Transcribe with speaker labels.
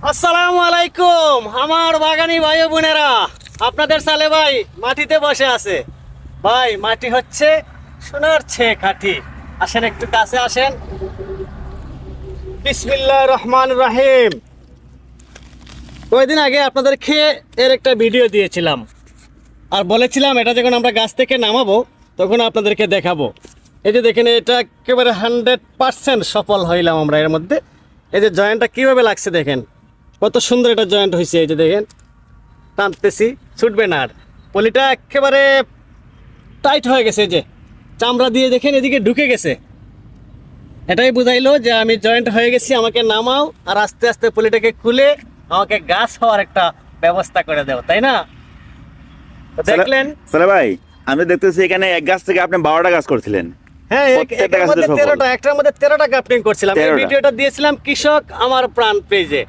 Speaker 1: আসসালামু আলাইকুম আমার বাগানি ভাই ও বোনেরা, আপনাদের সালে ভাই মাটিতে বসে আছে। ভাই মাটি হচ্ছে সোনার চেয়ে খাঁটি। আসেন একটু কাছে আসেন। বিসমিল্লাহির রহমানির রহিম। কয়েকদিন আগে আপনাদেরকে এর একটা ভিডিও দিয়েছিলাম আর বলেছিলাম এটা যখন আমরা গাছ থেকে নামাবো তখন আপনাদেরকে দেখাবো। এই যে দেখেন, এটা একেবারে 100% সফল হইলাম আমরা এর মধ্যে। এই যে জয়েন্টটা কীভাবে লাগছে দেখেন, কত সুন্দর এটা জয়েন্ট হয়েছে। এই যে দেখেন, টানতেছি ছুটবে না আর। পলিটা একেবারে টাইট হয়ে গেছে, এই যে চামড়া দিয়ে দেখেন এদিকে ঢুকে গেছে। এটাই বুঝাইলো যে আমি জয়েন্ট হয়ে গেছি, আমাকে নামাও আর আস্তে আস্তে পলিটাকে খুলে আমাকে গাছ হওয়ার একটা ব্যবস্থা করে দাও, তাই না? তো দেখলেন
Speaker 2: সালে ভাই, আমি দেখতেছি এখানে এক গাছ থেকে আপনি 12টা গাছ করছিলেন।
Speaker 1: হ্যাঁ,
Speaker 2: প্রত্যেকটা
Speaker 1: এটার
Speaker 2: গাছে
Speaker 1: মধ্যে
Speaker 2: সফল।
Speaker 1: 13টা, একটার মধ্যে 13টা গ্রাফটিং করছিলাম। এই
Speaker 2: 13টা।
Speaker 1: ভিডিওটা দিয়েছিলাম কৃষক আমার প্রাণ পেজে।